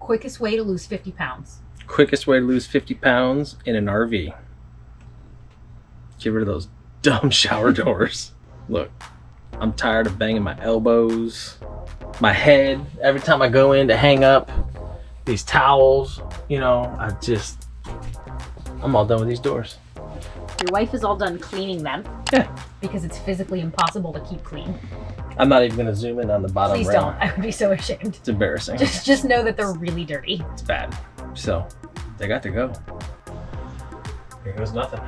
Quickest way to lose 50 pounds. Quickest way to lose 50 pounds in an RV. Get rid of those dumb shower doors. Look, I'm tired of banging my elbows, my head, every time I go in to hang up these towels. You know, I'm all done with these doors. Your wife is all done cleaning them. Yeah. Because it's physically impossible to keep clean. I'm not even gonna zoom in on the bottom Please rail. don't. I would be so ashamed. It's embarrassing. Just know that they're really dirty. It's bad. So, they got to go. Here goes nothing.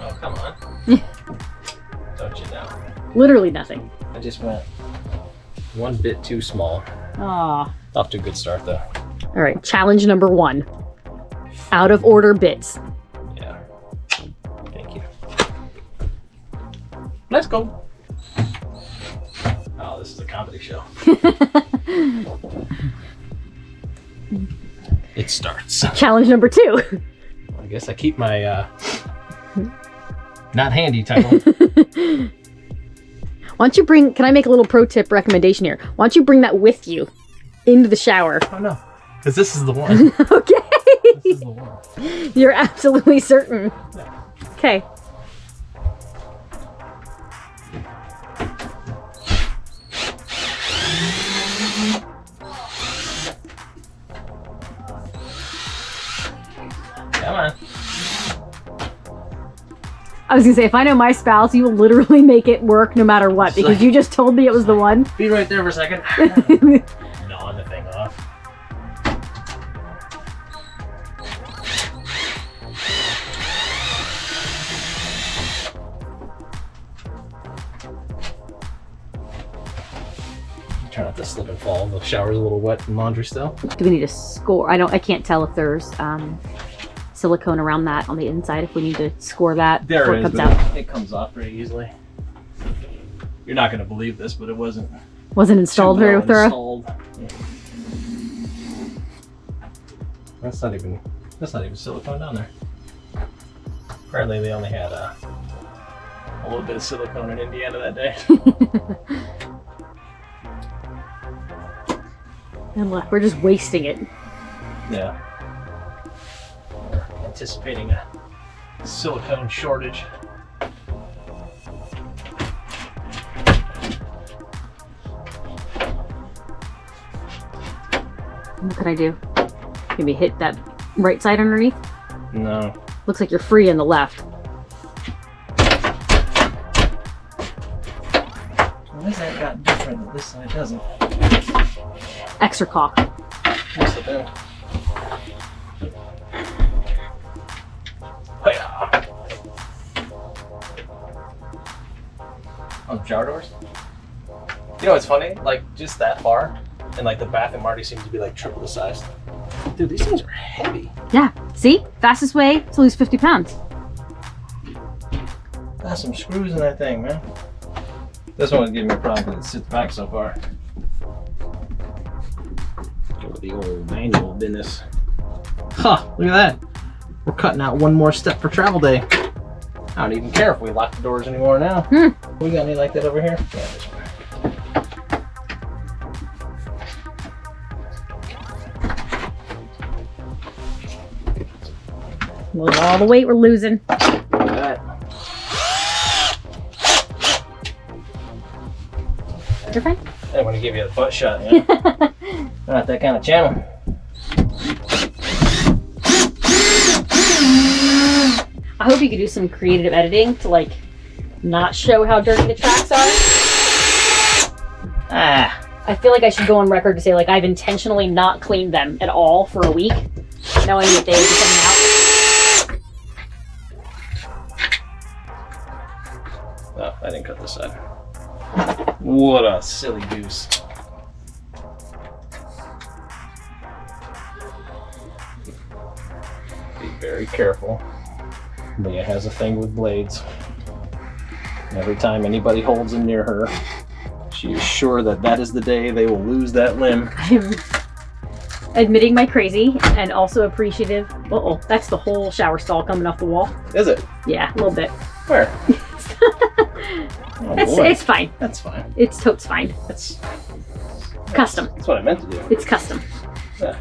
Oh, come on. Don't you know? Literally nothing. I just went one bit too small. Aw. Off to a good start though. All right, challenge number 1. Out of order bits. Yeah. Thank you. Let's go. Oh, this is a comedy show. It starts. Challenge number 2. I guess I keep my not handy title. Why don't you bring, can I make a little pro tip recommendation here? Why don't you bring that with you into the shower? Oh no, because this is the one. Okay. This is the one. You're absolutely certain. Yeah. Okay. Come on. I was gonna say, if I know my spouse, you will literally make it work no matter what, because you just told me it was the one. Be right there for a second. Gnawing the thing off. Try not to slip and fall. The shower's a little wet and laundry still. Do we need to score? I can't tell if there's silicone around that on the inside, if we need to score that before it comes out. It comes off pretty easily. You're not going to believe this, but it wasn't Installed very thorough. Yeah. That's not even silicone down there. Apparently they only had a little bit of silicone in Indiana that day. And look, we're just wasting it. Yeah. We're anticipating a silicone shortage. What can I do? Maybe hit that right side underneath? No. Looks like you're free on the left. Why is that got different that this side doesn't? Extra caulk. Yes, it do. Hi-ya. On the shower doors? You know what's funny? Like, just that far, and like the bathroom already seems to be like triple the size. Dude, these things are heavy. Yeah, see? Fastest way to lose 50 pounds. Got some screws in that thing, man. This one would give me a problem because it sits back so far. Go with the old manual business. Huh, look at that. We're cutting out one more step for travel day. I don't even care if we lock the doors anymore now. We got any like that over here? Yeah, this one. Look at all the weight we're losing. Look at that. You're fine. I want to give you a butt shot, yeah? Not that kind of channel. I hope you could do some creative editing to like not show how dirty the tracks are. I feel like I should go on record to say like I've intentionally not cleaned them at all for a week, knowing that they would be coming out. Oh, I didn't cut this side. What a silly goose. Be very careful. Leah has a thing with blades. Every time anybody holds them near her, she is sure that that is the day they will lose that limb. I'm admitting my crazy and also appreciative. Uh-oh, that's the whole shower stall coming off the wall. Is it? Yeah, a little bit. Where? Oh, boy. It's fine. That's fine. It's totes fine. That's Custom. That's what I meant to do. It's custom. Yeah.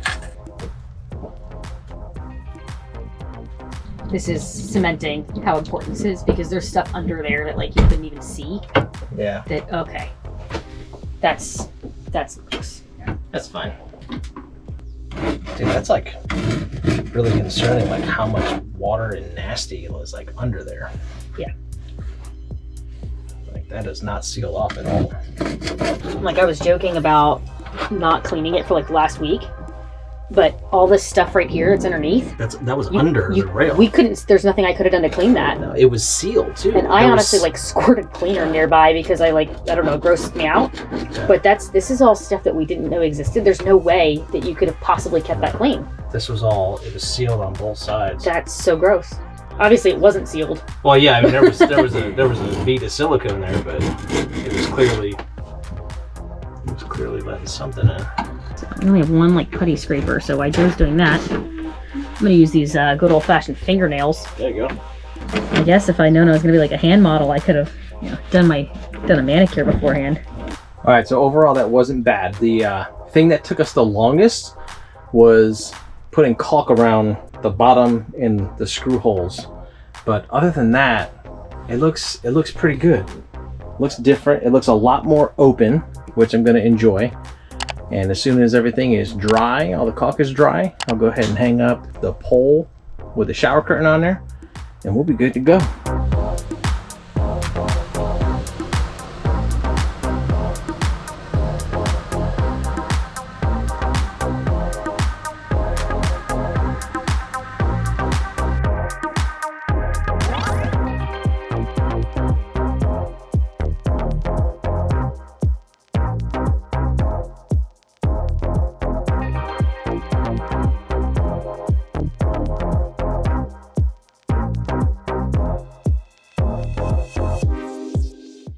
This is cementing how important this is because there's stuff under there that like you couldn't even see. Yeah. That okay. That's gross. That's fine. Dude, that's like really concerning, like how much water and nasty was like under there. Yeah. Like that does not seal off at all. Like I was joking about not cleaning it for like last week, but all this stuff right here that's underneath. That was under the rail. We couldn't. There's nothing I could have done to clean that. No, it was sealed too. And I honestly like squirted cleaner nearby because I don't know, it grossed me out. Yeah. But this is all stuff that we didn't know existed. There's no way that you could have possibly kept that clean. It was sealed on both sides. That's so gross. Obviously, it wasn't sealed. Well, yeah, I mean there was a bead of silicone there, but it was clearly letting something in. I only have one like putty scraper, so I chose doing that. I'm gonna use these good old-fashioned fingernails. There you go. I guess if I'd known I was gonna be like a hand model, I could have done a manicure beforehand. All right, so overall that wasn't bad. The thing that took us the longest was putting caulk around the bottom and the screw holes. But other than that, it looks pretty good. It looks different. It looks a lot more open, which I'm gonna enjoy. And as soon as everything is dry, all the caulk is dry, I'll go ahead and hang up the pole with the shower curtain on there, and we'll be good to go.